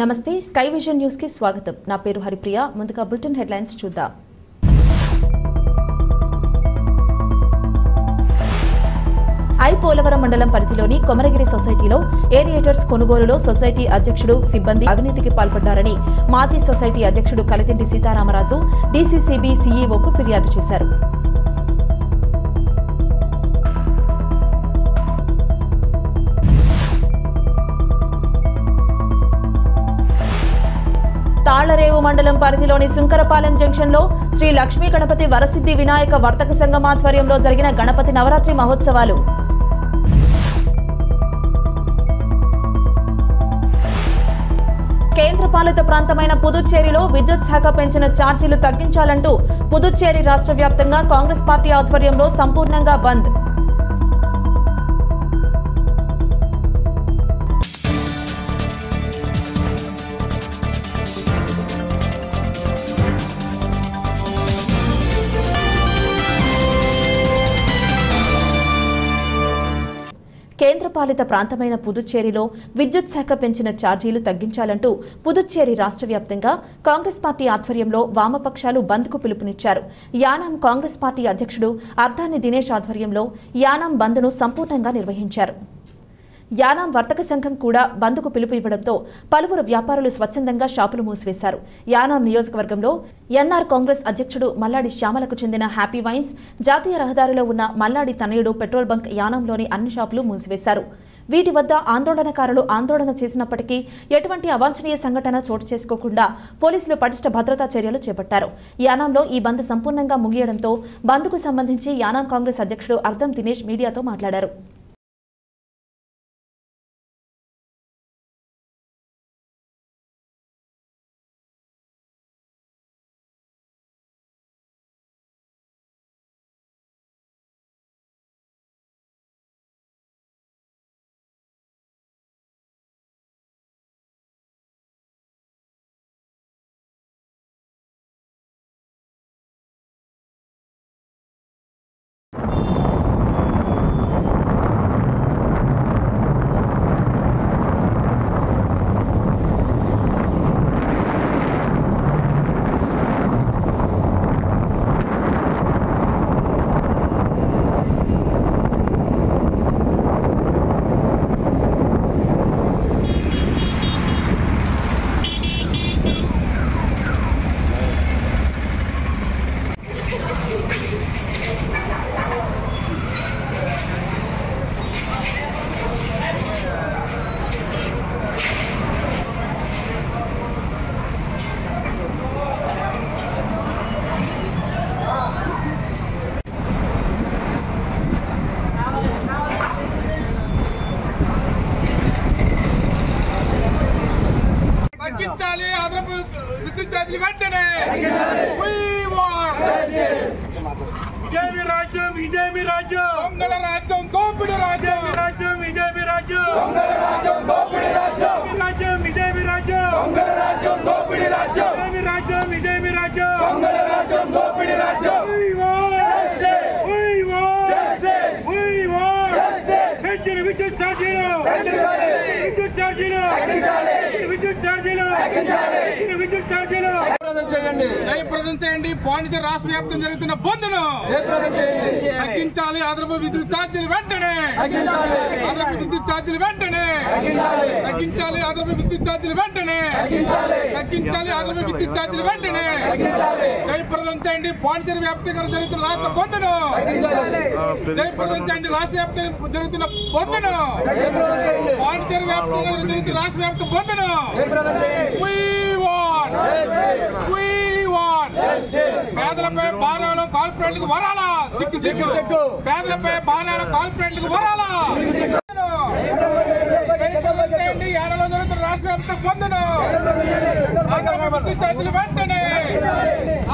నమస్తే sky vision news కి స్వాగతం। నా పేరు హరిప్రియ। ముందుగా బులెటిన్ హెడ్లైన్స్ చూద్దాం। పోలవరం మండలం పరిధిలోని కొమరగిరి సొసైటీలో ఏరియేటర్స్ కొనుగోలులో సొసైటీ అధ్యక్షుడు సిబ్బంది అవినీతికి పాల్పడ్డారని మాజీ సొసైటీ అధ్యక్షుడు కలితింటి సీతారామరాజు డీసీసీబీ సీఈఓకు ఫిర్యాదు చేశారు। తాళ్లరేవు మండలం పరిధిలోని సుంకరపాలెం జంక్షన్లో శ్రీ లక్ష్మీ గణపతి వరసిద్ధి వినాయక వర్తక సంఘం ఆధ్వర్యంలో జరిగిన గణపతి నవరాత్రి మహోత్సవాలు। కేంద్రపాలిత ప్రాంతమైన పుదుచ్చేరిలో విద్యుత్ శాఖ పెంచిన ఛార్జీలు తగ్గించాలంటూ పుదుచ్చేరి రాష్ట్ర వ్యాప్తంగా కాంగ్రెస్ పార్టీ ఆధ్వర్యంలో సంపూర్ణంగా బంద్। కేంద్రపాలిత ప్రాంతమైన పుదుచ్చేరిలో విద్యుత్ శాఖ పెంచిన ఛార్జీలు తగ్గించాలంటూ పుదుచ్చేరి రాష్ట్ర వ్యాప్తంగా కాంగ్రెస్ పార్టీ ఆధ్వర్యంలో వామపక్షాలు బంద్కు పిలుపునిచ్చారు। యానాం కాంగ్రెస్ పార్టీ అధ్యక్షుడు అర్ధాని దినేష్ ఆధ్వర్యంలో యానాం బంద్ను సంపూర్ణంగా నిర్వహించారు। యానాం వర్తక సంఘం కూడా బంద్కు పిలుపు ఇవ్వడంతో పలువురు వ్యాపారులు స్వచ్ఛందంగా షాపులు మూసివేశారు। యానాం నియోజకవర్గంలో ఎన్ఆర్ కాంగ్రెస్ అధ్యక్షుడు మల్లాడి శ్యామలకు చెందిన హ్యాపీ వైన్స్, జాతీయ రహదారిలో ఉన్న మల్లాడి తనయుడు పెట్రోల్ బంక్ యానాంలోని అన్ని షాపులు మూసివేశారు। వీటి వద్ద ఆందోళనకారులు ఆందోళన చేసినప్పటికీ ఎటువంటి అవాంఛనీయ సంఘటన చోటు చేసుకోకుండా పోలీసులు పటిష్ట భద్రతా చర్యలు చేపట్టారు। యానాంలో ఈ బంద్ సంపూర్ణంగా ముగియడంతో బంద్కు సంబంధించి యానాం కాంగ్రెస్ అధ్యక్షుడు అర్ధం దినేష్ మీడియాతో మాట్లాడారు। జయప్రదం చేయండి। పాండిచేరి రాష్ట్ర వ్యాప్తంగా జరుగుతున్న బంద్ను తగ్గించాలి। ఆంధ్రప్రదేశ్ విద్యుత్ ఛార్జీలు వెంటనే ఆంధ్రప్రదేశ్ విద్యుత్ ఛార్జీలు వెంటనే తగ్గించాలి। ఆంధ్రప్రదేశ్ విద్యుత్ ఛార్జీలు వెంటనే తగ్గించాలి। ఆంధ్రప్రదేశ్ విద్యుత్ ఛార్జీలు వెంటనే జయప్రదం చేయండి। పాండిచేరి వ్యాప్తంగా జరుగుతున్న రాష్ట్ర బంద్ను జయప్రదం చేయండి। రాష్ట్ర వ్యాప్తంగా జరుగుతున్న బంద్ను పాండిచేరి వ్యాప్తంగా జరుగుతున్న రాష్ట్ర వ్యాప్త బంద్ను పేదలపై భారాలు కార్పొరేట్లకు వరాలా సిక్కు సిక్కు పేదలపై భారాలు కార్పొరేట్లకు వరాలా ఏడాలో జరుగుతున్న రాష్ట్ర వ్యాప్త బంద్ను ఆంధ్రప్రదేశ్ విద్యుత్ ఛార్జీలు వెంటనే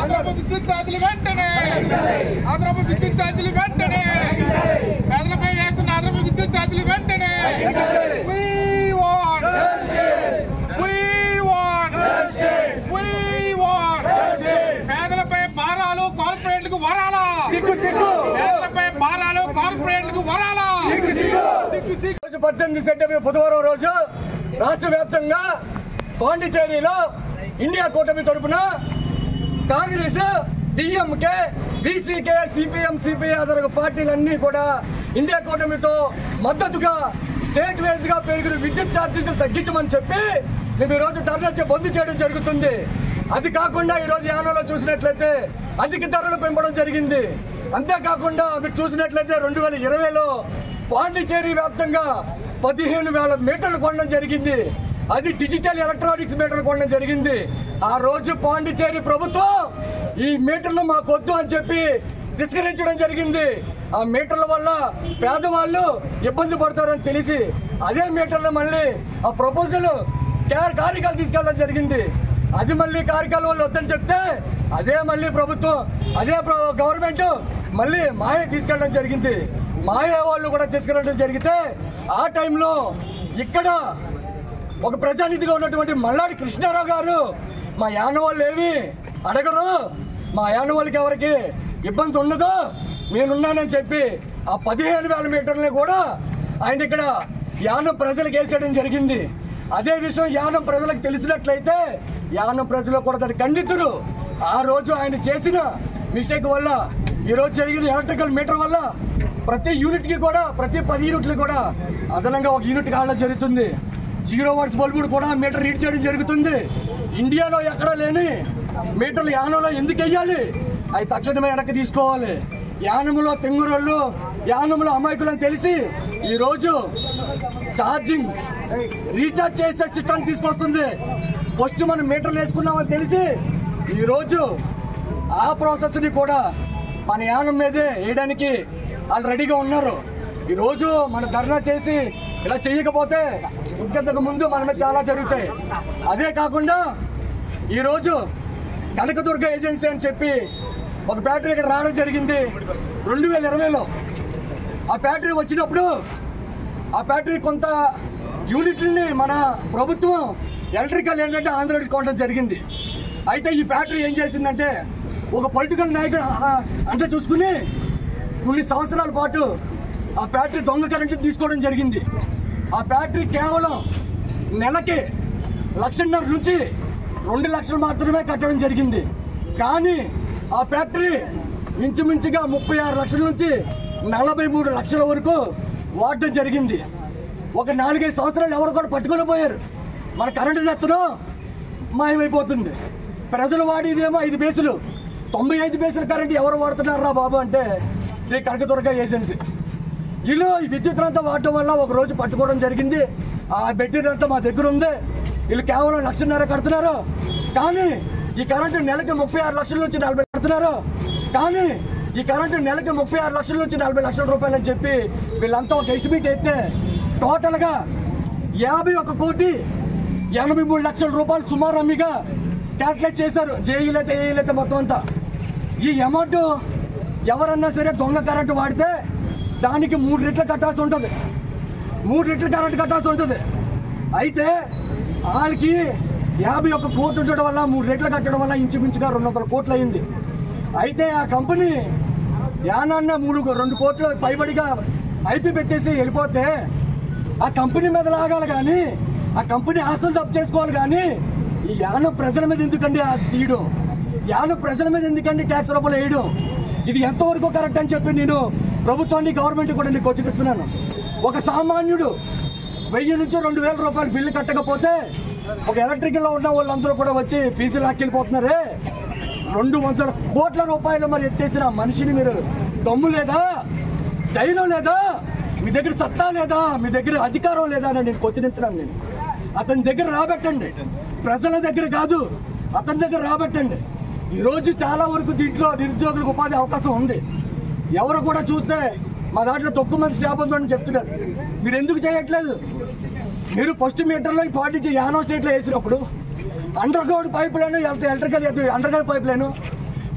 ఆంధ్రప్రదేశ్ విద్యుత్ ఛార్జీలు వెంటనే ఆంధ్రప్రదేశ్ విద్యుత్ ఛార్జీలు వెంటనే పేదలపై వేస్తున్న ఆంధ్రప్రదేశ్ విద్యుత్ ఛార్జీలు వెంటనే పేదలపై భారాలు కార్పొరేట్లకు వరాలా పేదలపై భారాలు కార్పొరేట్లకు వరాలా 18 సెప్టెంబర్ బుధవారం రోజు రాష్ట్ర వ్యాప్తంగా పాండిచేరిలో ఇండియా కూటమి తరపున Congress, DMK, BCK, CPM, CPI ఆధార పార్టీలన్నీ కూడా ఇండియా కూటమితో మద్దతుగా స్టేట్ వైజ్ గా పెరిగిన విద్యుత్ ఛార్జీలు తగ్గించమని చెప్పి మేము ఈరోజు ధర్నా బంద్ చేయడం జరుగుతుంది. అది కాకుండా ఈరోజు యానంలో చూసినట్లయితే అధిక ధరలు పెంపడం జరిగింది. అంతేకాకుండా మీరు చూసినట్లయితే 2020లో పాండిచేరి వ్యాప్తంగా 15,000 మీటర్లు కొనడం జరిగింది. అది డిజిటల్ ఎలక్ట్రానిక్స్ మీటర్లు కొనడం జరిగింది. ఆ రోజు పాండిచేరి ప్రభుత్వం ఈ మీటర్లు మాకొద్దు అని చెప్పి తిరస్కరించడం జరిగింది. ఆ మీటర్ల వల్ల పేదవాళ్ళు ఇబ్బంది పడతారని తెలిసి అదే మీటర్లు మళ్ళీ ఆ ప్రపోజల్ కార్యకాలు తీసుకెళ్ళడం జరిగింది. అది మళ్ళీ కార్యకాల వాళ్ళు వద్దని చెప్తే అదే మళ్ళీ ప్రభుత్వం, అదే గవర్నమెంట్ మళ్ళీ మాయ తీసుకెళ్ళడం జరిగింది. మాయ వాళ్ళు కూడా తీసుకెళ్ళడం జరిగితే ఆ టైంలో ఇక్కడ ఒక ప్రజానిధిగా ఉన్నటువంటి మల్లాడి కృష్ణారావు గారు మా యానం వాళ్ళు ఏమి అడగరు, మా యానం వాళ్ళకి ఎవరికి ఇబ్బంది ఉండదు, నేనున్నానని చెప్పి ఆ 15,000 మీటర్లని కూడా ఆయన ఇక్కడ యానం ప్రజలకు వేసేయడం జరిగింది. అదే విషయం యానం ప్రజలకు తెలిసినట్లయితే యానం ప్రజలు కూడా దాన్ని ఖండితురు. ఆ రోజు ఆయన చేసిన మిస్టేక్ వల్ల ఈరోజు జరిగిన ఎలక్ట్రికల్ మీటర్ వల్ల ప్రతి యూనిట్కి కూడా, ప్రతి 10 యూనిట్లు కూడా అదనంగా 1 యూనిట్ కావడం జరుగుతుంది. 0 వాట్స్ బల్బులు కూడా మీటర్ రీడ్ చేయడం జరుగుతుంది. ఇండియాలో ఎక్కడా లేని మీటర్లు యానంలో ఎందుకు వెయ్యాలి? అవి తక్షణమే వెనక్కి తీసుకోవాలి. యానములో తెంగురోళ్ళు, యానములో అమాయకులని తెలిసి ఈరోజు ఛార్జింగ్ రీఛార్జ్ చేసే సిస్టమ్ తీసుకొస్తుంది. ఫస్ట్ మనం మీటర్లు వేసుకున్నామని తెలిసి ఈరోజు ఆ ప్రాసెస్ని కూడా మన యానం మీదే వేయడానికి వాళ్ళు రెడీగా ఉన్నారు. ఈరోజు మన ధర్నా చేసి ఇలా చేయకపోతే ఇంతకు ముందు మన మీద చాలా జరుగుతాయి. అదే కాకుండా ఈరోజు కనకదుర్గ ఏజెన్సీ అని చెప్పి ఒక ఫ్యాక్టరీ ఇక్కడ రావడం జరిగింది 2020లో. ఆ ఫ్యాక్టరీ వచ్చినప్పుడు ఆ ఫ్యాక్టరీ కొంత యూనిట్లని మన ప్రభుత్వం ఎలక్ట్రికల్ ఏంటంటే ఆంధ్రప్రదేశ్ కొనడం జరిగింది. అయితే ఈ ఫ్యాక్టరీ ఏం చేసిందంటే ఒక పొలిటికల్ నాయకుడు అంటే చూసుకుని కొన్ని సంవత్సరాల పాటు ఆ ఫ్యాక్టరీ దొంగ కరెంటు తీసుకోవడం జరిగింది. ఆ ఫ్యాక్టరీ కేవలం నెలకి 1,50,000 నుంచి 2 లక్షలు మాత్రమే కట్టడం జరిగింది. కానీ ఆ ఫ్యాక్టరీ ఇంచుమించుగా 36 లక్షల నుంచి 43 లక్షల వరకు వాడటం జరిగింది. ఒక 4-5 సంవత్సరాలు ఎవరు కూడా పట్టుకొని పోయారు. మన కరెంటు దత్తనం మాయమైపోతుంది. ప్రజలు వాడేదేమో 5 బేసులు, 95 బేసుల కరెంటు ఎవరు వాడుతున్నారా బాబు అంటే శ్రీ కనకదుర్గ ఏజెన్సీ. వీళ్ళు ఈ విద్యుత్ అంతా వాడటం వల్ల ఒక రోజు పట్టుకోవడం జరిగింది. ఆ మెటీరియల్ అంతా మా దగ్గర ఉంది. వీళ్ళు కేవలం 1,50,000 కడుతున్నారు. కానీ ఈ కరెంటు నెలకి 36 లక్షల నుంచి 40 కడుతున్నారు. కానీ ఈ కరెంటు నెలకి 36 లక్షల నుంచి 40 లక్షల రూపాయలు అని చెప్పి వీళ్ళంతా ఒక ఎస్టిమేట్ అయితే టోటల్గా 51,83 లక్షల రూపాయలు సుమారు అమ్మిగా క్యాల్కులేట్ చేశారు. జేఈలైతే ఏఈలైతే మొత్తం అంతా. ఈ అమౌంట్ ఎవరన్నా సరే దొంగ కరెంటు వాడితే దానికి 3 రెట్లు కట్టాల్సి ఉంటుంది. 3 రెట్లు కరెంటు కట్టాల్సి ఉంటుంది. అయితే వాళ్ళకి 51 కోట్లు ఉండడం వల్ల 3 రెట్లు కట్టడం వల్ల ఇంచుమించుగా 200 కోట్లు అయింది. అయితే ఆ కంపెనీ యానాన్న 2 కోట్లు పైబడిగా ఐపీ పెట్టేసి వెళ్ళిపోతే ఆ కంపెనీ మీద లాగాలి కానీ, ఆ కంపెనీ ఆస్తులు తప్పు చేసుకోవాలి కానీ ఈ యానం ప్రజల మీద ఎందుకండి తీయడం? యానం ప్రజల మీద ఎందుకండి ట్యాక్స్ రూపాయలు వేయడం? ఇది ఎంతవరకు కరెక్ట్ అని చెప్పి నేను ప్రభుత్వాన్ని, గవర్నమెంట్ కూడా నేను కోచిస్తున్నాను. ఒక సామాన్యుడు 1000 నుంచి 2,000 రూపాయలు బిల్లు కట్టకపోతే ఒక ఎలక్ట్రికల్లో ఉన్న వాళ్ళందరూ కూడా వచ్చి ఫీజులు లాక్కెళ్ళిపోతున్నారే. 200 కోట్ల రూపాయలు మరి ఎత్తేసిన మనిషిని మీరు దమ్ము లేదా, ధైర్యం లేదా, మీ దగ్గర సత్తా లేదా, మీ దగ్గర అధికారం లేదా అని నేను కోచిస్తున్నాను. నేను అతని దగ్గర రాబెట్టండి, ప్రజల దగ్గర కాదు, అతని దగ్గర రాబెట్టండి. ఈరోజు చాలా వరకు దీంట్లో నిరుద్యోగులకు ఉపాధి అవకాశం ఉంది. ఎవరు కూడా చూస్తే మా దాంట్లో తక్కువ మంది స్టాఫ్ ఉందని చెప్తున్నారు. మీరు ఎందుకు చేయట్లేదు? మీరు ఫస్ట్ మీటర్లో ఈ పాటించి యానం స్టేట్లో వేసినప్పుడు under ground pipe line, electrical under ground pipe line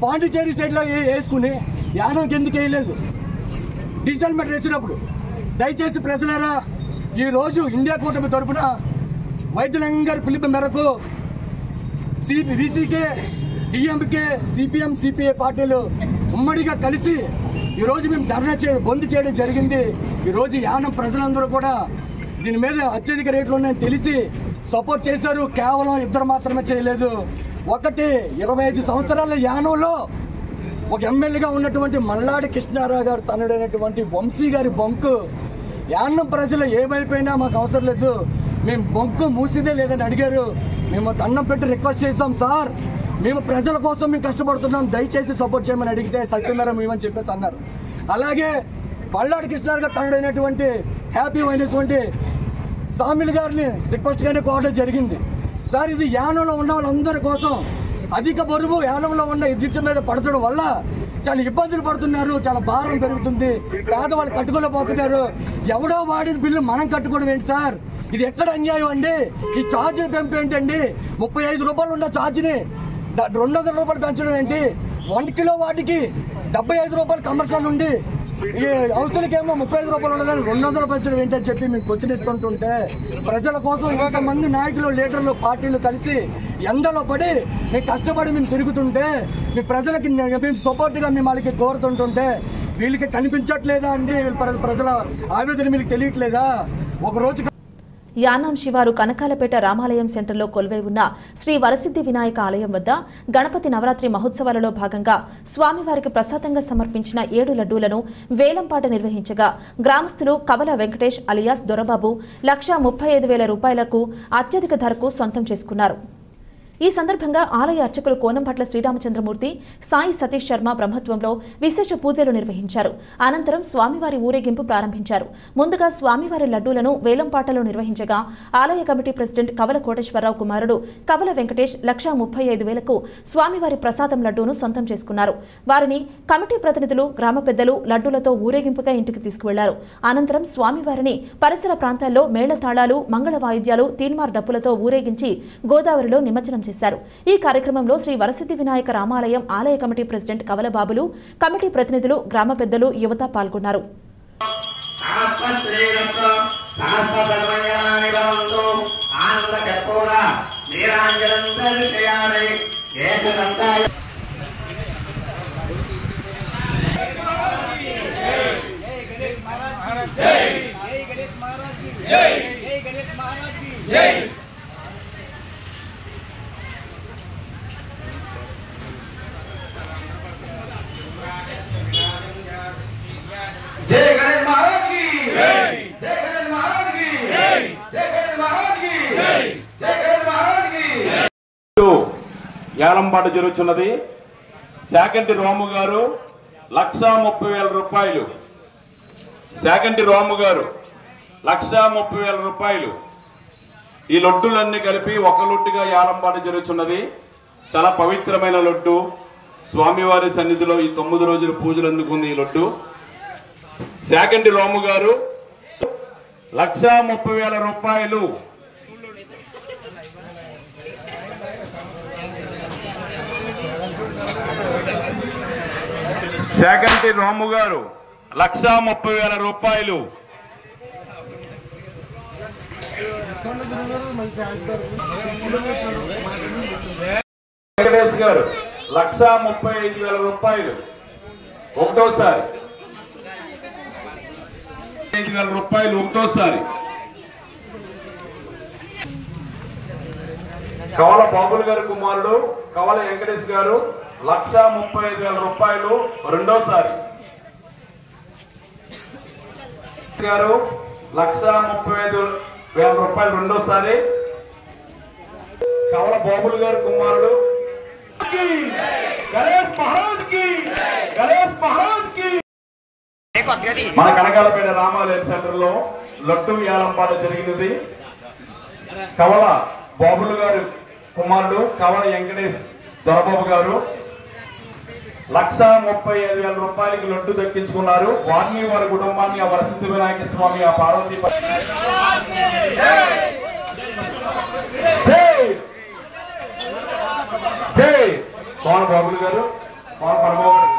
Pondicherry స్టేట్లో వేసుకుని యానంకి ఎందుకు వేయలేదు? డిజిటల్ మీటర్ వేసినప్పుడు దయచేసి ప్రజలారా, ఈరోజు ఇండియా కూటమి తరఫున వైద్యలింగం గారి పిలుపు మేరకు బీసీకే, డిఎంకే, సిపిఎం, సిపిఐ పార్టీలు ఉమ్మడిగా కలిసి ఈరోజు మేము ధర్నా బంద్ చేయడం జరిగింది. ఈరోజు యానం ప్రజలందరూ కూడా దీని మీద అత్యధిక రేట్లు ఉన్నాయని తెలిసి సపోర్ట్ చేశారు. కేవలం ఇద్దరు మాత్రమే చేయలేదు. ఒకటి 25 సంవత్సరాల యానంలో ఒక ఎమ్మెల్యేగా ఉన్నటువంటి మల్లాడి కృష్ణారావు గారు తనడైనటువంటి వంశీ గారి బొంకు యానం ప్రజలు ఏమైపోయినా మాకు అవసరం లేదు, మేము బొంకు మూసిదే లేదని అడిగారు. మేము దండం పెట్టి రిక్వెస్ట్ చేసాం, సార్ మేము ప్రజల కోసం మేము కష్టపడుతున్నాం, దయచేసి సపోర్ట్ చేయమని అడిగితే సత్యనారాయణ మేమని చెప్పేసి అన్నారు. అలాగే మల్లాడి కృష్ణారావు గారు తనడైనటువంటి హ్యాపీ అయినటువంటి సామిల్ గారిని రిక్వెస్ట్గానే కోరడం జరిగింది. సార్ ఇది యానంలో ఉన్న వాళ్ళందరి కోసం అధిక బరువు యానంలో ఉన్న విద్యుత్ మీద పడటం వల్ల చాలా ఇబ్బందులు పడుతున్నారు, చాలా భారం పెరుగుతుంది, పేదవాళ్ళు కట్టుకోలేకపోతున్నారు. ఎవడో వాడిన బిల్లు మనం కట్టుకోవడం ఏంటి సార్? ఇది ఎక్కడ అన్యాయం అండి? ఈ ఛార్జీల పెంపు ఏంటండి? 35 రూపాయలు ఉన్న ఛార్జీని 200 రూపాయలు పెంచడం ఏంటి? 1 కిలో వాటికి 75 రూపాయలు కమర్షియల్ ఉండి ఈ హౌసులకేమో 35 రూపాయలు ఉండదని 200 పెంచడం ఏంటని చెప్పి మేము క్వశ్చన్ ఇస్తుంటుంటే ప్రజల కోసం ఇంతమంది నాయకులు లీడర్లు పార్టీలు కలిసి ఎండలో పడి మేము కష్టపడి మేము తిరుగుతుంటే మీ ప్రజలకి మేము సపోర్ట్గా మేము వాళ్ళకి కోరుతుంటుంటే వీళ్ళకి కనిపించట్లేదా అండి? ప్రజల ఆవేదన మీకు తెలియట్లేదా? ఒకరోజు యానాం శివారు కనకాలపేట రామాలయం సెంటర్లో కొలువై ఉన్న శ్రీ వరసిద్ధి వినాయక ఆలయం వద్ద గణపతి నవరాత్రి మహోత్సవాలలో భాగంగా స్వామివారికి ప్రసాదంగా సమర్పించిన 7 లడ్డూలను వేలంపాట నిర్వహించగా గ్రామస్తులు కవల వెంకటేష్ అలియాస్ దొరబాబు 1,35,000 రూపాయలకు అత్యధిక ధరకు సొంతం చేసుకున్నారు. ఈ సందర్భంగా ఆలయ అర్చకులు కోనంభట్ల శ్రీరామచంద్రమూర్తి, సాయి సతీష్ శర్మ బ్రహ్మత్వంలో విశేష పూజలు నిర్వహించారు. అనంతరం స్వామివారి ఊరేగింపు ప్రారంభించారు. ముందుగా స్వామివారి లడ్డూలను వేలంపాటలో నిర్వహించగా ఆలయ కమిటీ ప్రెసిడెంట్ కవల కోటేశ్వరరావు కుమారుడు కవల వెంకటేష్ 1,35,000కు స్వామివారి ప్రసాదం లడ్డూను సొంతం చేసుకున్నారు. వారిని కమిటీ ప్రతినిధులు, గ్రామ పెద్దలు లడ్డూలతో ఊరేగింపుగా ఇంటికి తీసుకువెళ్లారు. అనంతరం స్వామివారిని పరిసర ప్రాంతాల్లో మేళతాళాలు, మంగళ వాయిద్యాలు, తీన్మార్ డప్పులతో ఊరేగించి గోదావరిలో నిమజ్జనం చేశారు. ఈ కార్యక్రమంలో శ్రీ వరసిద్ధి వినాయక రామాలయం ఆలయ కమిటీ ప్రెసిడెంట్ కవల బాబులు, కమిటీ ప్రతినిధులు, గ్రామ పెద్దలు, యువత పాల్గొన్నారు. యాలంపాట జరుగుతున్నది. శాకంటి రాము గారు 1,30,000 రూపాయలు. శాకంటి రాము గారు 1,30,000 రూపాయలు. ఈ లొడ్డులన్నీ కలిపి ఒక లొడ్డుగా యాలంపాట జరుగుతున్నది. చాలా పవిత్రమైన లొడ్డు. స్వామివారి సన్నిధిలో ఈ 9 రోజులు పూజలు అందుకుంది ఈ లొడ్డు. శాకంటి రాము గారు 1,30,000 రూపాయలు. శాకంటి రాము గారు 1,30,000 రూపాయలు. వెంకటేష్ గారు 1,35,000 రూపాయలు. ఒకటోసారి 5,000 రూపాయలు ఒకటోసారి. కవల బాబులు గారి కుమారుడు కవల వెంకటేష్ గారు 1,35,000 రూపాయలు రెండోసారి. గారు 1,35,000 రూపాయలు రెండోసారి. కవల బాబులు గారి కుమారుడు గణేష్ మహారాజ్ కి, గణేష్ మహారాజ్ కి. మన కనకాలపేట రామాలయం సెంటర్ లో లడ్డు యాలంపాట జరిగినది. కవల బాబులు గారి కుమారుడు కవల వెంకటేష్ దొరబాబు గారు 1,35,000 రూపాయలకి లడ్డు దక్కించుకున్నారు. వారిని, వారి కుటుంబాన్ని ఆ వరసిద్ధి వినాయక స్వామి, ఆ పార్వతీ జై పవన్ బాబులు గారు, పవన్ పరబాబు గారు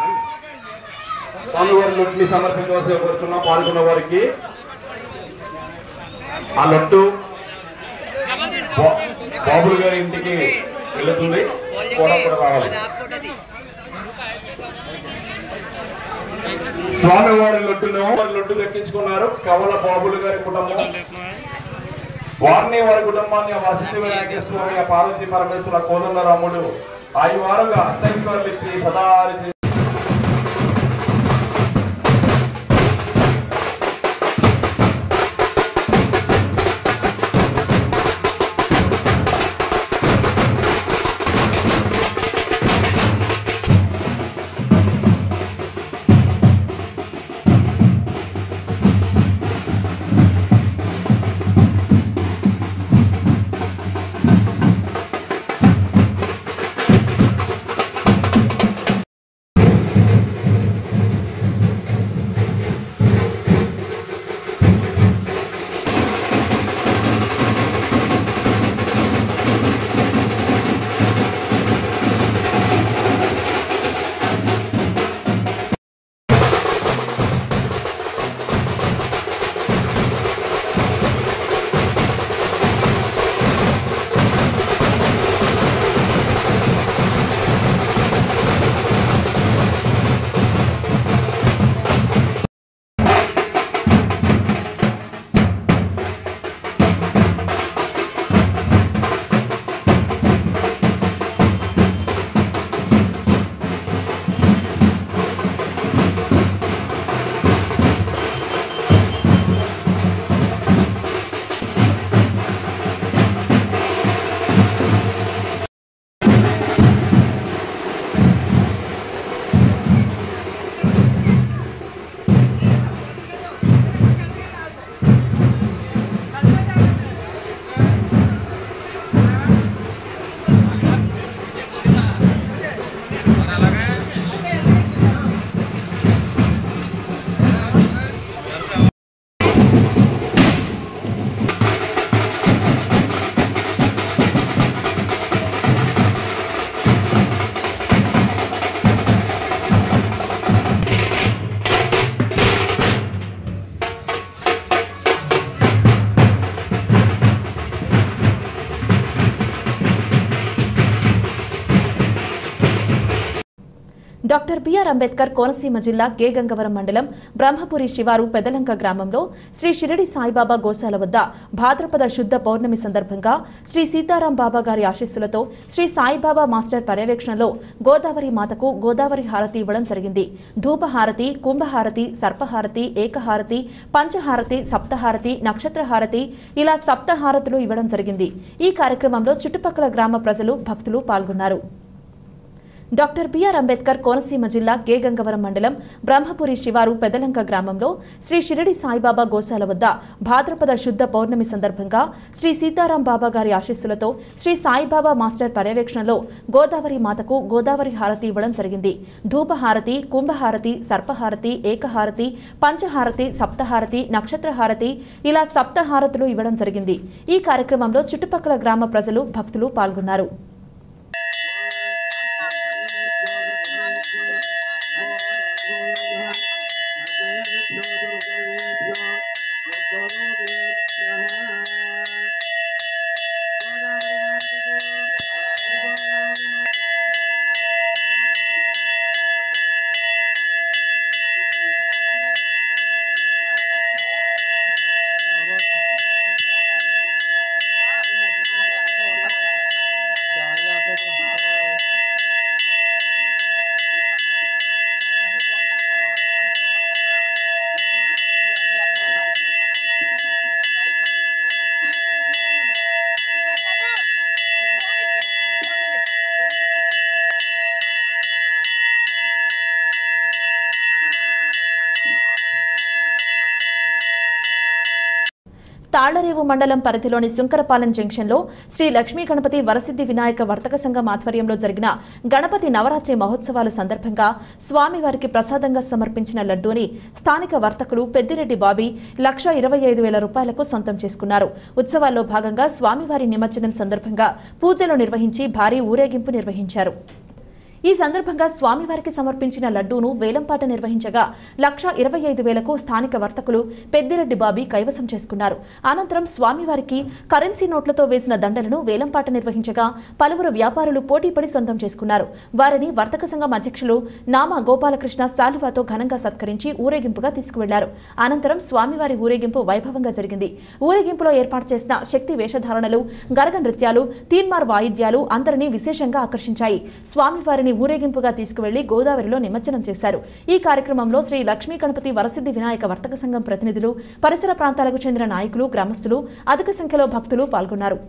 స్వామివారి లడ్డుని సమర్పించవలసి కోరుచున్నాం. పాల్గొన్న వారికి ఆ లడ్డు బాబులు గారి ఇంటికి వెళుతుంది. కూడా రావాలి. స్వామివారి లడ్డు దక్కించుకున్నారు కవల బాబులు గారి కుటుంబం. వారిని వారి కుటుంబాన్ని వసతి వినాయకస్వామి పార్వతీ పరమేశ్వర కోదండరాముడు ఆయువారుగా అష్టైశ్వర్లు ఇచ్చి సదా డాక్టర్ బిఆర్ అంబేద్కర్ కోనసీమ జిల్లా గేగంగవరం మండలం బ్రహ్మపురి శివారు పెదలంక గ్రామంలో శ్రీ షిరిడి సాయిబాబా గోశాల వద్ద భాద్రపద శుద్ధ పౌర్ణమి సందర్భంగా శ్రీ సీతారాం బాబా గారి ఆశీస్సులతో శ్రీ సాయిబాబా మాస్టర్ పర్యవేక్షణలో గోదావరి మాతకు గోదావరి హారతి ఇవ్వడం జరిగింది. ధూపహారతి, కుంభహారతి, సర్పహారతి, ఏకహారతి, పంచహారతి, సప్తహారతి, నక్షత్రహారతి ఇలా సప్తహారతులు ఇవ్వడం జరిగింది. ఈ కార్యక్రమంలో చుట్టుపక్కల గ్రామ ప్రజలు, భక్తులు పాల్గొన్నారు. డాక్టర్ బిఆర్ అంబేద్కర్ కోనసీమ జిల్లా గేగంగవరం మండలం బ్రహ్మపురి శివారు పెదలంక గ్రామంలో శ్రీ షిరిడి సాయిబాబా గోశాల వద్ద భాద్రపద శుద్ధ పౌర్ణమి సందర్భంగా శ్రీ సీతారాం బాబా గారి ఆశీస్సులతో శ్రీ సాయిబాబా మాస్టర్ పర్యవేక్షణలో గోదావరి మాతకు గోదావరి హారతి ఇవ్వడం జరిగింది. ధూపహారతి, కుంభహారతి, సర్పహారతి, ఏకహారతి, పంచహారతి, సప్తహారతి, నక్షత్రహారతి ఇలా సప్తహారతులు ఇవ్వడం జరిగింది. ఈ కార్యక్రమంలో చుట్టుపక్కల గ్రామ ప్రజలు, భక్తులు పాల్గొన్నారు. తాళ్లరేవు మండలం పరిధిలోని సుంకరపాలెం జంక్షన్లో శ్రీ లక్ష్మీ గణపతి వరసిద్ధి వినాయక వర్తక సంఘం ఆధ్వర్యంలో జరిగిన గణపతి నవరాత్రి మహోత్సవాల సందర్భంగా స్వామివారికి ప్రసాదంగా సమర్పించిన లడ్డూని స్థానిక వర్తకులు పెద్దిరెడ్డి బాబీ 1,25,000 రూపాయలకు సొంతం చేసుకున్నారు. ఉత్సవాల్లో భాగంగా స్వామివారి నిమజ్జనం సందర్భంగా పూజలు నిర్వహించి భారీ ఊరేగింపు నిర్వహించారు. ఈ సందర్భంగా స్వామివారికి సమర్పించిన లడ్డూను వేలంపాట నిర్వహించగా 1,25,000కు స్థానిక వర్తకులు పెద్దిరెడ్డి బాబీ కైవసం చేసుకున్నారు. అనంతరం స్వామివారికి కరెన్సీ నోట్లతో వేసిన దండలను వేలంపాట నిర్వహించగా పలువురు వ్యాపారులు పోటీపడి సొంతం చేసుకున్నారు. వారిని వర్తక సంఘం అధ్యక్షులు నామా గోపాలకృష్ణ శాలువాతో ఘనంగా సత్కరించి ఊరేగింపుగా తీసుకువెళ్లారు. అనంతరం స్వామివారి ఊరేగింపు వైభవంగా జరిగింది. ఊరేగింపులో ఏర్పాటు చేసిన శక్తి వేషధారణలు, గరగ నృత్యాలు, తీన్మార్ వాయిద్యాలు అందరినీ విశేషంగా ఆకర్షించాయి. స్వామివారిని ఊరేగింపుగా తీసుకువెళ్లి గోదావరిలో నిమజ్జనం చేశారు. ఈ కార్యక్రమంలో శ్రీ లక్ష్మీ గణపతి వరసిద్ధి వినాయక వర్తక సంఘం ప్రతినిధులు, పరిసర ప్రాంతాలకు చెందిన నాయకులు, గ్రామస్తులు, అధిక సంఖ్యలో భక్తులు పాల్గొన్నారు.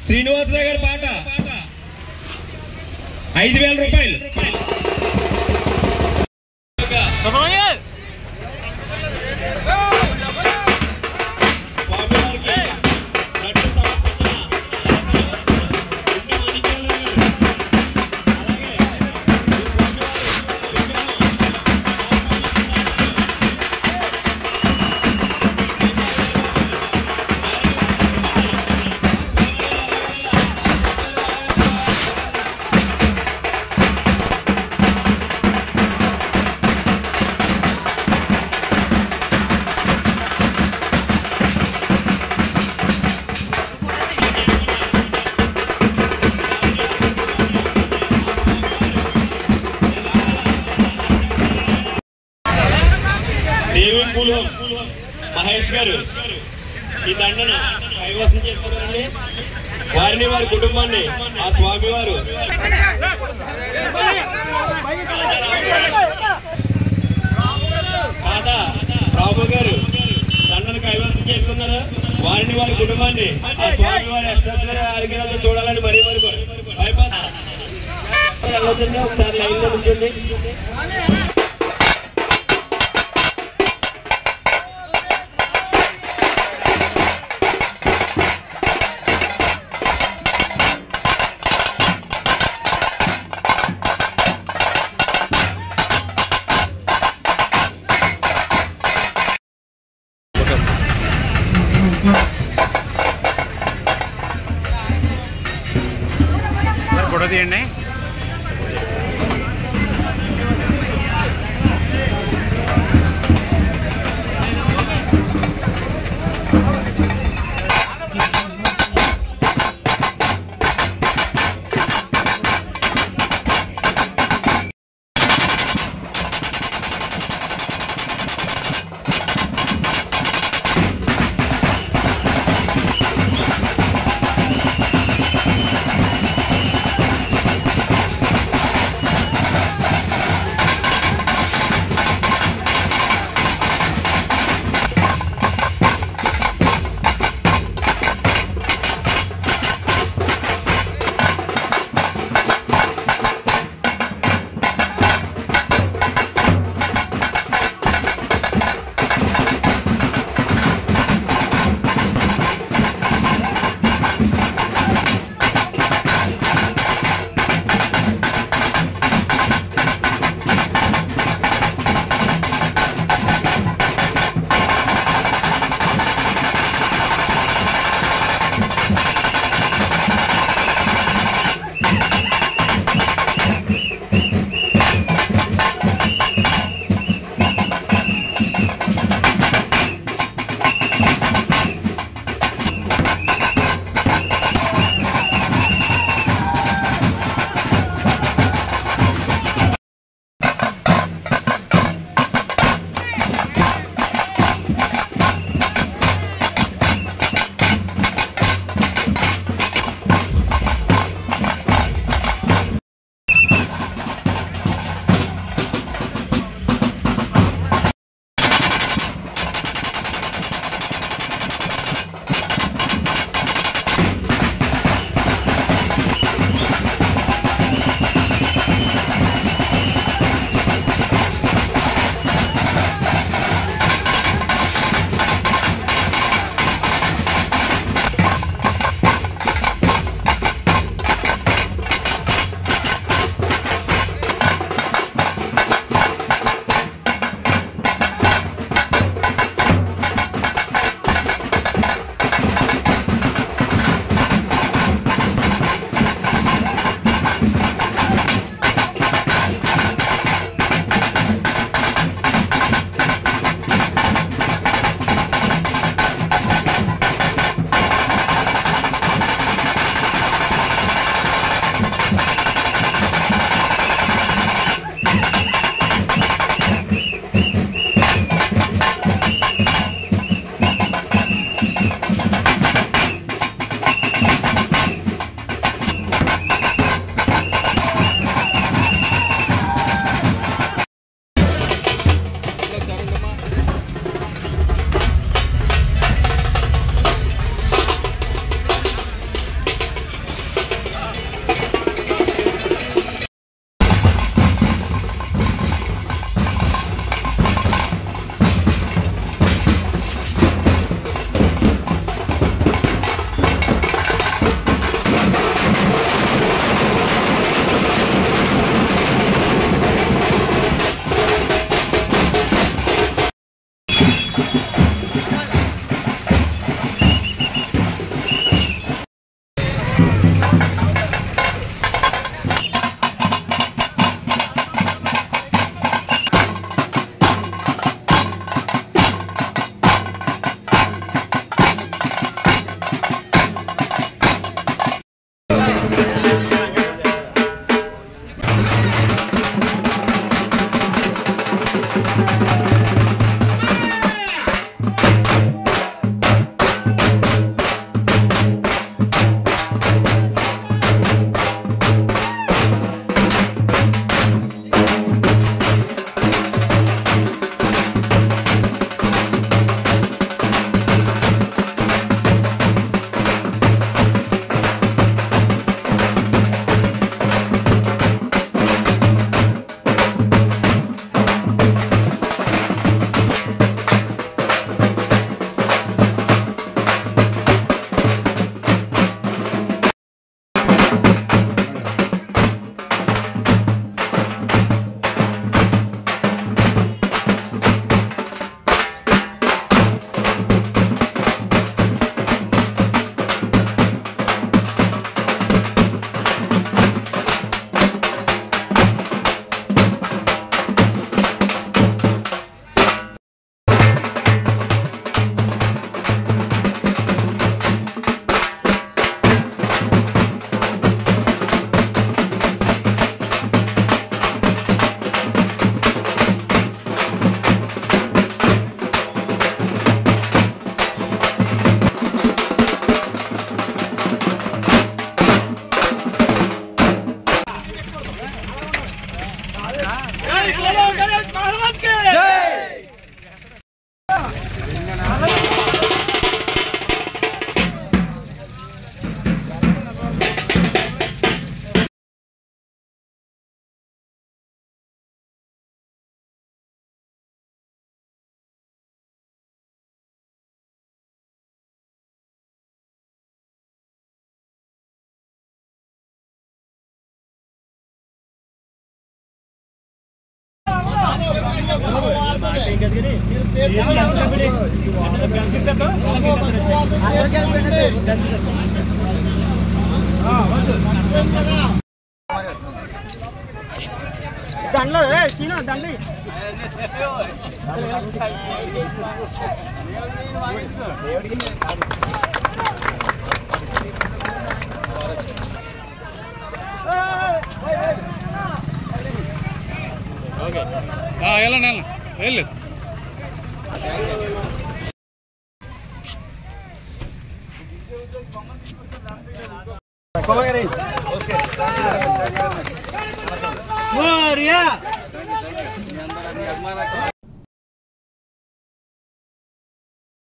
శ్రీనివాసరావు గారి పాట 5,000 రూపాయలు. మహేష్ గారు ఈ దండను కైవసం చేసుకున్నారండి. వారిని వారి కుటుంబాన్ని ఆ స్వామివారు రాబు గారు దండను కైవసం చేసుకున్నారు. వారిని వారి కుటుంబాన్ని ఆ స్వామివారి అష్టైశ్వర్య ఆరోగ్యాలతో చూడాలని మరీ బైపాస్ వెళ్ళొద్దండి. ఒకసారి లైన్లో ఉంటుంది. తీయండి. వెళ్ళు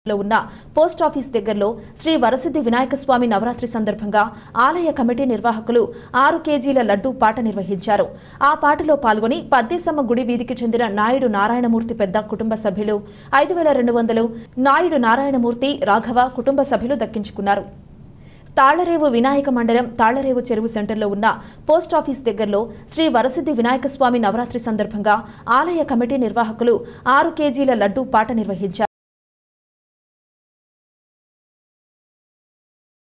లో ఉన్న పోస్ట్ ఆఫీస్ దగ్గరలో శ్రీ వరసిద్ధి వినాయక స్వామి నవరాత్రి సందర్భంగా ఆలయ కమిటీ నిర్వాహకులు 6 కేజీల లడ్డూ పాట నిర్వహించారు. ఆ పాటలో పాల్గొని పద్దేశమ్మ గుడి వీధికి చెందిన నాయుడు నారాయణమూర్తి పెద్ద కుటుంబ సభ్యులు 5200 నాయుడు నారాయణమూర్తి రాఘవ కుటుంబ సభ్యులు దక్కించుకున్నారు. తాళ్లరేవు వినాయక మండలం తాళ్లరేవు చెరువు సెంటర్లో ఉన్న పోస్ట్ ఆఫీస్ దగ్గరలో శ్రీ వరసిద్ధి వినాయక స్వామి నవరాత్రి సందర్భంగా ఆలయ కమిటీ నిర్వాహకులు 6 కేజీల లడ్డూ పాట నిర్వహించారు.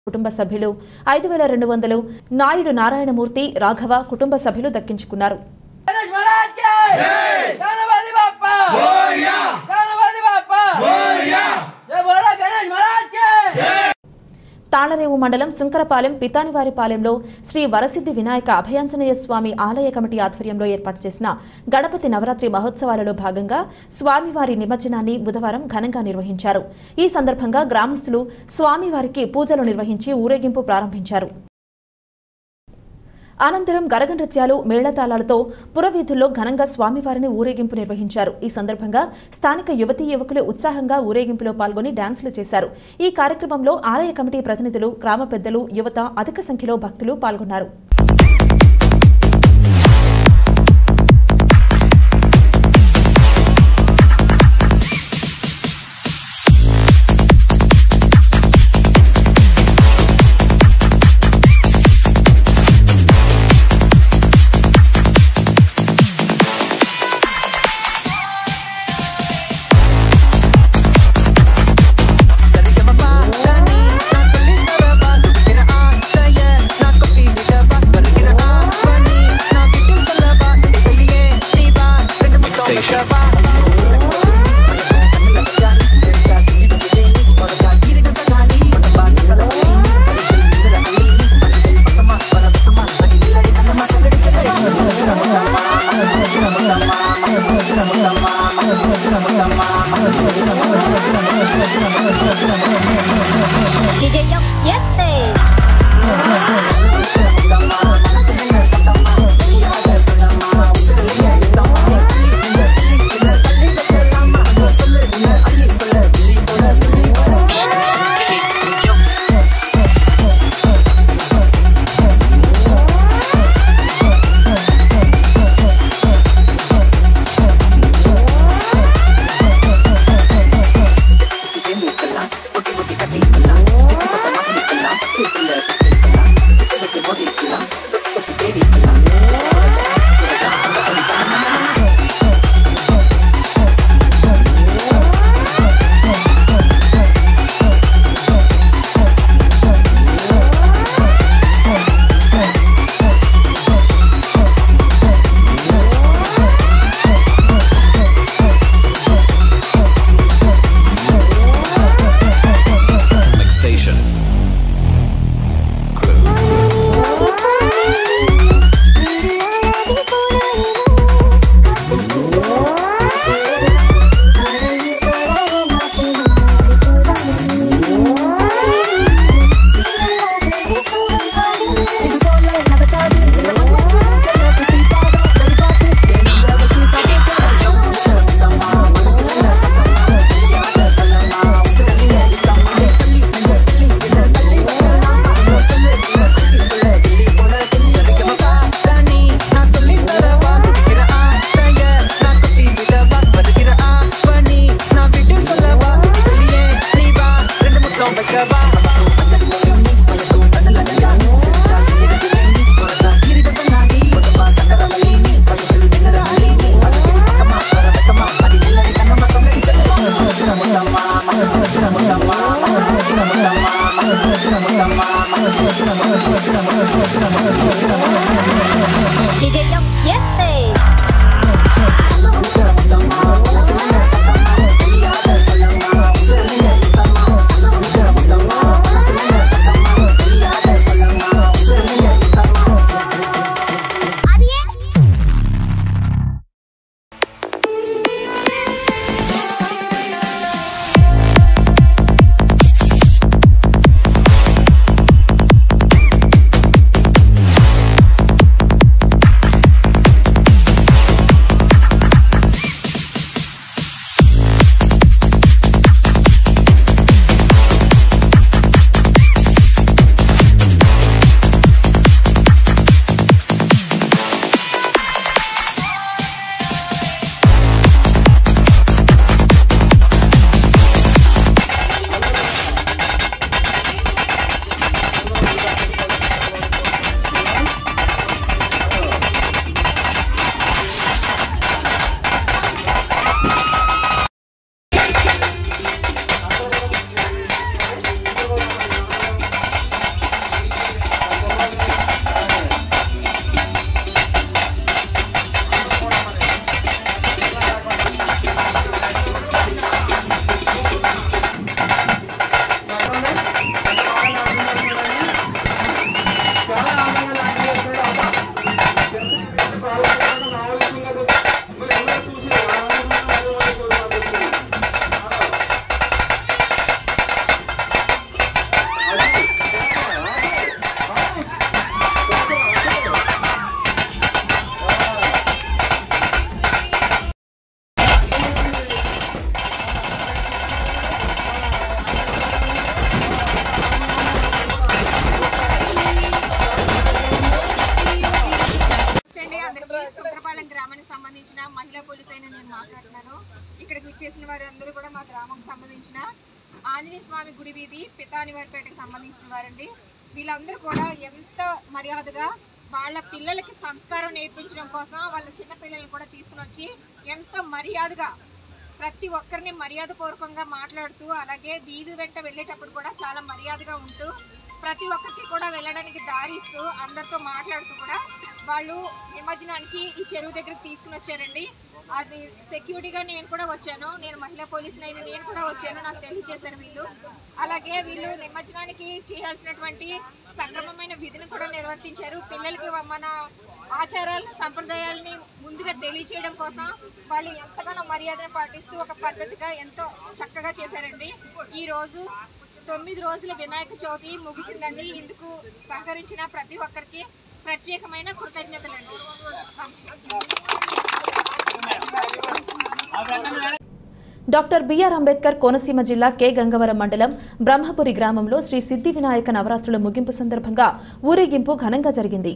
కుటుంబ సభ్యులు 5200 నాయుడు నారాయణమూర్తి రాఘవ కుటుంబ సభ్యులు దక్కించుకున్నారు. తాళ్లరేవు మండలం సుంకరపాలెం పితానివారిపాలెంలో శ్రీ వరసిద్ధి వినాయక అభయాంజనేయ స్వామి ఆలయ కమిటీ ఆధ్వర్యంలో ఏర్పాటు చేసిన గణపతి నవరాత్రి మహోత్సవాలలో భాగంగా స్వామివారి నిమజ్జనాన్ని బుధవారం ఘనంగా నిర్వహించారు. ఈ సందర్భంగా గ్రామస్తులు స్వామివారికి పూజలు నిర్వహించి ఊరేగింపు ప్రారంభించారు. అనంతరం గరగ నృత్యాలు మేళతాళాలతో పురవీధుల్లో ఘనంగా స్వామివారిని ఊరేగింపు నిర్వహించారు. ఈ సందర్భంగా స్థానిక యువతీ యువకులు ఉత్సాహంగా ఊరేగింపులో పాల్గొని డాన్సులు చేశారు. ఈ కార్యక్రమంలో ఆలయ కమిటీ ప్రతినిధులు, గ్రామ పెద్దలు, యువత అధిక సంఖ్యలో భక్తులు పాల్గొన్నారు. మహిళా పోలీస్ అయిన నేను మాట్లాడుతున్నాను. ఇక్కడికి వచ్చేసిన వారందరూ కూడా మా గ్రామంకి సంబంధించిన ఆంజనేయ స్వామి గుడి వీధి పితానివారిపేటకి సంబంధించిన వారండి. వీళ్ళందరూ కూడా ఎంత మర్యాదగా వాళ్ళ పిల్లలకి సంస్కారం నేర్పించడం కోసం వాళ్ళ చిన్న పిల్లల్ని కూడా తీసుకుని వచ్చి ఎంత మర్యాదగా ప్రతి ఒక్కరిని మర్యాదపూర్వకంగా మాట్లాడుతూ, అలాగే వీధి వెంట వెళ్ళేటప్పుడు కూడా చాలా మర్యాదగా ఉంటూ, ప్రతి ఒక్కరికి కూడా వెళ్ళడానికి దారి ఇస్తూ, అందరితో మాట్లాడుతూ కూడా వాళ్ళు నిమజ్జనానికి ఈ చెరువు దగ్గరికి తీసుకుని వచ్చారండి. అది సెక్యూరిటీగా నేను కూడా వచ్చాను, నేను మహిళా పోలీసుని అయిన నేను కూడా వచ్చాను, నాకు తెలియజేశారు వీళ్ళు. అలాగే వీళ్ళు నిమజ్జనానికి చేయాల్సినటువంటి సక్రమమైన విధిని కూడా నిర్వర్తించారు. పిల్లలకి మన ఆచారాలను సంప్రదాయాలని ముందుగా తెలియచేయడం కోసం వాళ్ళు ఎంతగానో మర్యాదను పాటిస్తూ ఒక పద్ధతిగా ఎంతో చక్కగా చేశారండి. ఈరోజు 9 రోజుల వినాయక చవితి ముగిసిందండి. ఇందుకు సహకరించిన ప్రతి ఒక్కరికి ప్రత్యేకమైన కృతజ్ఞతలండి. డాక్టర్ బిఆర్ అంబేద్కర్ కోనసీమ జిల్లా కె గంగవరం మండలం బ్రహ్మపురి గ్రామంలో శ్రీ సిద్ధి వినాయక నవరాత్రుల ముగింపు సందర్భంగా ఊరేగింపు ఘనంగా జరిగింది.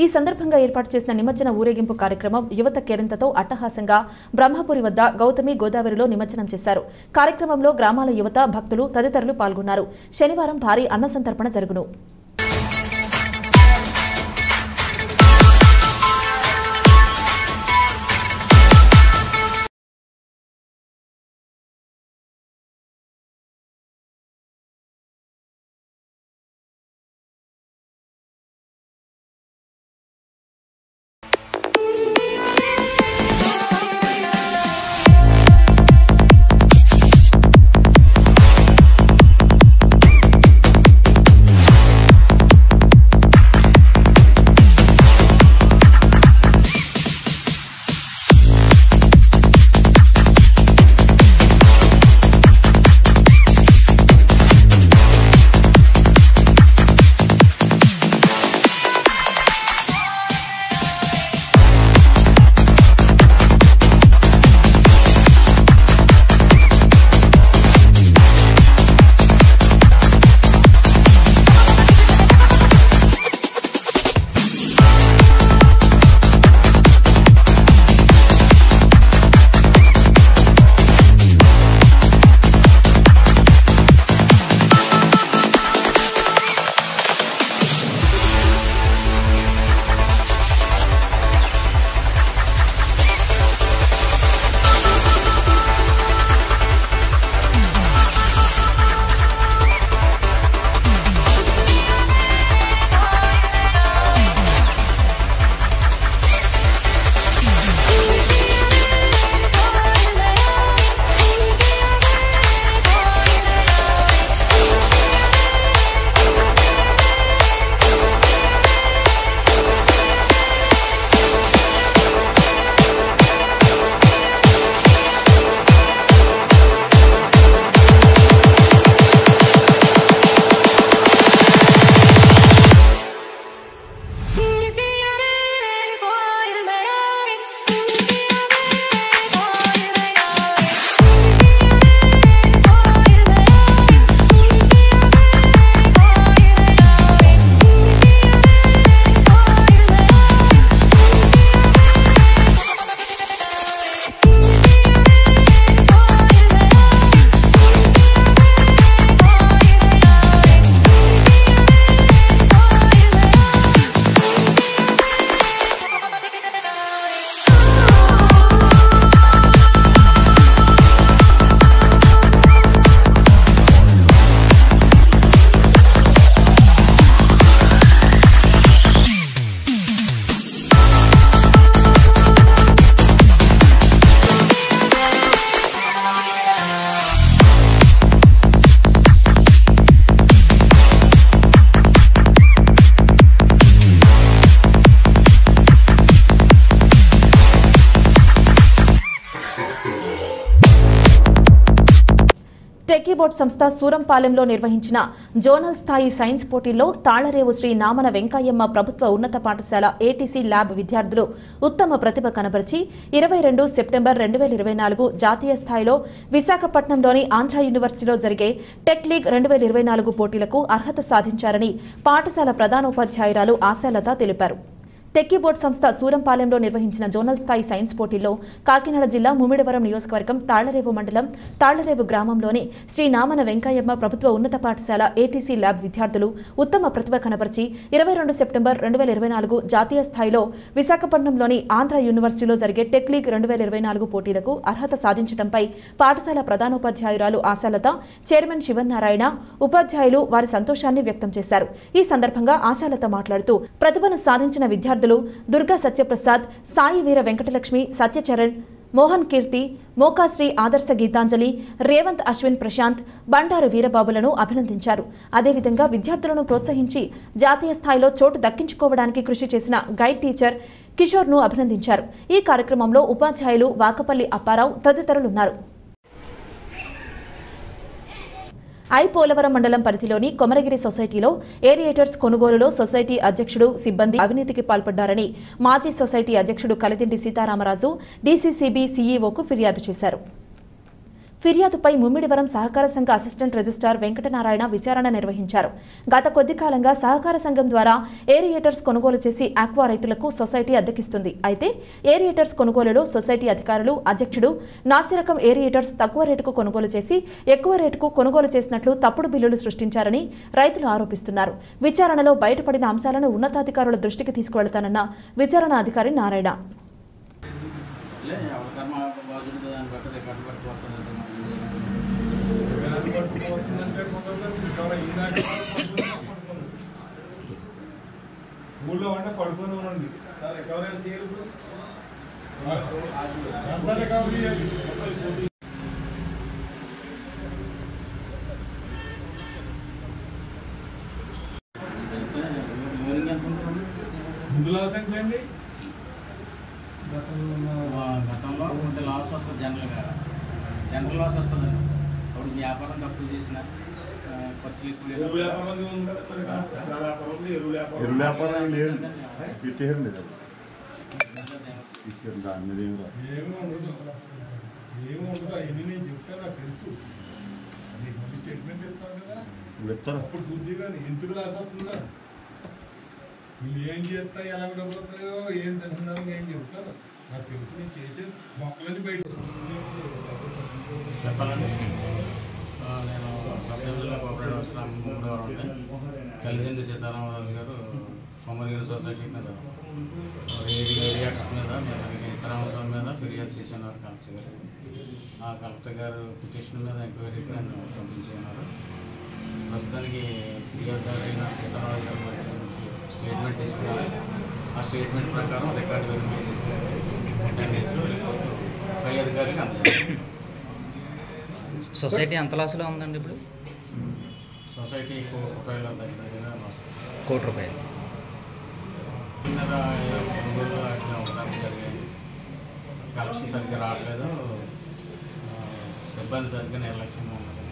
ఈ సందర్భంగా ఏర్పాటు చేసిన నిమజ్జన ఊరేగింపు కార్యక్రమం యువత కేరింతతో అట్టహాసంగా బ్రహ్మపురి వద్ద గౌతమి గోదావరిలో నిమజ్జనం చేశారు. కార్యక్రమంలో గ్రామాల యువత, భక్తులు తదితరులు పాల్గొన్నారు. శనివారం భారీ అన్న సంతర్పణ జరుగును. టెక్కీబోర్డ్ సంస్థ సూరంపాలెంలో నిర్వహించిన జోనల్ స్థాయి సైన్స్ పోటీల్లో తాళ్లరేవు శ్రీ నామన వెంకయ్యమ్మ ప్రభుత్వ ఉన్నత పాఠశాల ఏటీసీ ల్యాబ్ విద్యార్థులు ఉత్తమ ప్రతిభ కనబరిచి 22 సెప్టెంబర్ 2024 జాతీయ స్థాయిలో విశాఖపట్నంలోని ఆంధ్ర యూనివర్సిటీలో జరిగే టెక్ లీగ్ 2024 పోటీలకు అర్హత సాధించారని పాఠశాల ప్రధానోపాధ్యాయురాలు ఆశాలత తెలిపారు. టెక్కీబోర్డ్ సంస్థ సూరంపాలెంలో నిర్వహించిన జోనల్ స్థాయి సైన్స్ పోటీల్లో కాకినాడ జిల్లా ముమ్మిడివరం నియోజకవర్గం తాళ్లరేవు మండలం తాళ్లరేవు గ్రామంలోని శ్రీ నామన వెంకయ్యమ్మ ప్రభుత్వ ఉన్నత పాఠశాల ఏటీసీ ల్యాబ్ విద్యార్థులు ఉత్తమ ప్రతిభ కనబరిచి 22 సెప్టెంబర్ 2024 జాతీయ స్థాయిలో విశాఖపట్నంలోని ఆంధ్ర యూనివర్సిటీలో జరిగే టెక్ లీగ్ 2024 పోటీలకు అర్హత సాధించడంపై పాఠశాల ప్రధానోపాధ్యాయురాలు ఆశాలత, చైర్మన్ శివనారాయణ, ఉపాధ్యాయులు వారి సంతోషాన్ని వ్యక్తం చేశారు. ఈ సందర్భంగా ఆశాలత మాట్లాడుతూ ప్రతిభను సాధించిన విద్యార్థులు దుర్గా సత్యప్రసాద్, సాయి వీర వెంకటలక్ష్మి, సత్యచరణ్, మోహన్ కీర్తి, మోకాశ్రీ ఆదర్శ గీతాంజలి, రేవంత్ అశ్విన్ ప్రశాంత్, బండారు వీరబాబులను అభినందించారు. అదేవిధంగా విద్యార్థులను ప్రోత్సహించి జాతీయ స్థాయిలో చోటు దక్కించుకోవడానికి కృషి చేసిన గైడ్ టీచర్ కిషోర్ను అభినందించారు. ఈ కార్యక్రమంలో ఉపాధ్యాయులు వాకపల్లి అప్పారావు తదితరులున్నారు. పోలవరం మండలం పరిధిలోని కొమరగిరి సొసైటీలో ఏరియేటర్స్ కొనుగోలులో సొసైటీ అధ్యక్షుడు, సిబ్బంది అవినీతికి పాల్పడ్డారని మాజీ సొసైటీ అధ్యక్షుడు కలిదిండి సీతారామరాజు డీసీసీబీ సీఈఓకు ఫిర్యాదు చేశారు. ఫిర్యాదుపై ముమ్మిడివరం సహకార సంఘ అసిస్టెంట్ రిజిస్ట్రార్ వెంకటనారాయణ విచారణ నిర్వహించారు. గత కొద్ది కాలంగా సహకార సంఘం ద్వారా ఏరియేటర్స్ కొనుగోలు చేసి ఆక్వా రైతులకు సొసైటీ అద్దెకిస్తుంది. అయితే ఏరియేటర్స్ కొనుగోలులో సొసైటీ అధికారులు, అధ్యక్షుడు నాసిరకం ఏరియేటర్స్ తక్కువ రేటుకు కొనుగోలు చేసి ఎక్కువ రేటుకు కొనుగోలు చేసినట్లు తప్పుడు బిల్లులు సృష్టించారని రైతులు ఆరోపిస్తున్నారు. విచారణలో బయటపడిన అంశాలను ఉన్నతాధికారుల దృష్టికి తీసుకువెళతానన్న విచారణ అధికారి నారాయణ. ఊళ్ళో అంటే పడుకొని ఉండండి, రికవరీ చేయాలి. ముందు లాస్ ఏంటండి? గతంలో కొంత లాస్ వస్తుంది, జనరల్ లాస్ వస్తుందండి. అప్పుడు వ్యాపారం తక్కువ చేసిన ఖర్చులు ఎక్కువ ఎరువు వ్యాపారం లేదు, దాని మీద ఏమి ఉండదు. అవన్నీ నేను చెప్తాను, నాకు తెలుసు. నీకు మంచి స్టేట్మెంట్ చెప్తాను కదా, అప్పుడు చూద్ది. కానీ ఎందుకు లాస్ అవుతుందా, వీళ్ళు ఏం చేస్తా, ఎలా డబ్బులు వస్తాయో, ఏం తింటున్నారో ఏం చెప్తారు నాకు తెలుసు. నేను చేసేది మొక్కలని బయట చెప్పాలండి. నేను సబ్సిడీలో కోఆపరేటివ్ వస్తున్నాను ముమ్మడివరం ఉంటే కలిదిండి సీతారామరాజు గారు కొమరగిరి సొసైటీ మీద ఏరియాటర్స్ మీద ఇతర అంశాల మీద ఫిర్యాదు చేసినారు కలెక్టర్ గారు. ఆ కలెక్టర్ గారు పిటిషన్ మీద ఎంక్వైరీకి నన్ను పంపించుకున్నారు. ప్రస్తుతానికి ఫిర్యాదుదారు అయిన సీతారామరాజు గారి నుంచి స్టేట్మెంట్ తీసుకున్నారు. ఆ స్టేట్మెంట్ ప్రకారం రికార్డు వెరిఫై చేసి 10 డేస్లో రిపోర్ట్ పై అధికారులకు అందజేయాలి. సొసైటీ ఎంత లాస్లో ఉందండి ఇప్పుడు? సొసైటీ ₹1 దగ్గర ₹1 మీద కొనుగోలు అట్లా అవకాశం జరిగాయి. కలెక్షన్ సరిగ్గా రావట్లేదు, సిబ్బంది సరిగ్గా నిర్లక్ష్యంగా ఉన్నది,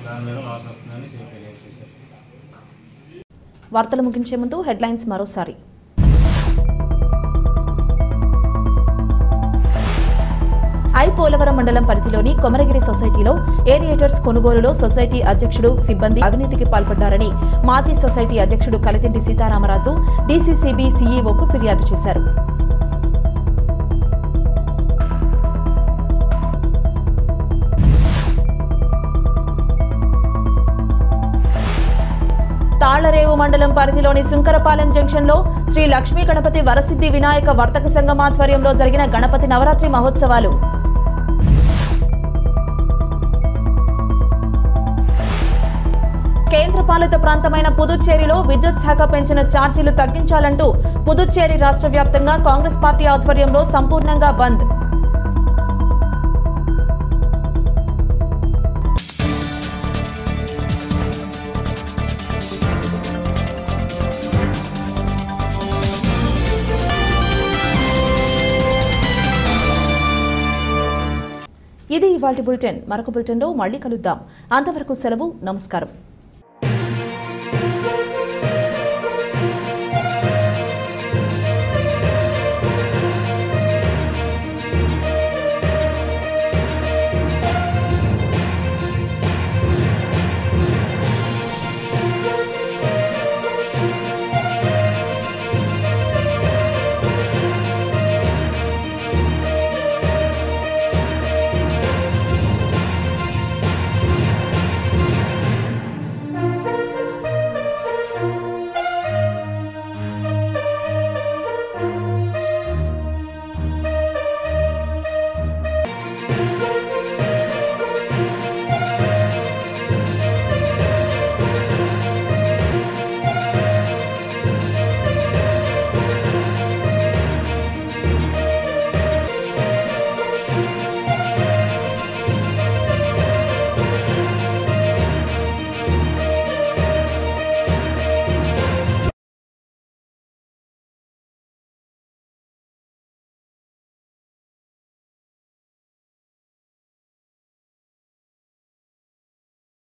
దాని మీద లాస్ వస్తుందని ఫిర్యాదు చేశారు. వార్తలు ముగించే ముందు హెడ్లైన్స్ మరోసారి. పోలవరం మండలం పరిధిలోని కొమరగిరి సొసైటీలో ఏరియేటర్స్ కొనుగోలులో సొసైటీ అధ్యక్షుడు, సిబ్బంది అవినీతికి పాల్పడ్డారని మాజీ సొసైటీ అధ్యక్షుడు కలిదిండి సీతారామరాజు డీసీసీబీ సీఈఓకు ఫిర్యాదు చేశారు. తాళ్లరేవు మండలం పరిధిలోని సుంకరపాలెం జంక్షన్లో శ్రీ లక్ష్మీ గణపతి వరసిద్ధి వినాయక వర్తక సంఘం ఆధ్వర్యంలో జరిగిన గణపతి నవరాత్రి మహోత్సవాలు. కేంద్రపాలిత ప్రాంతమైన పుదుచ్చేరిలో విద్యుత్ శాఖ పెంచిన ఛార్జీలు తగ్గించాలంటూ పుదుచ్చేరి రాష్ట్ర వ్యాప్తంగా కాంగ్రెస్ పార్టీ ఆధ్వర్యంలో సంపూర్ణంగా బంద్. ఇది ఇవాల్టి బులెటిన్. మరొక బులెటిన్లో మళ్ళీ కలుద్దాం. అంతవరకు సెలవు. నమస్కారం.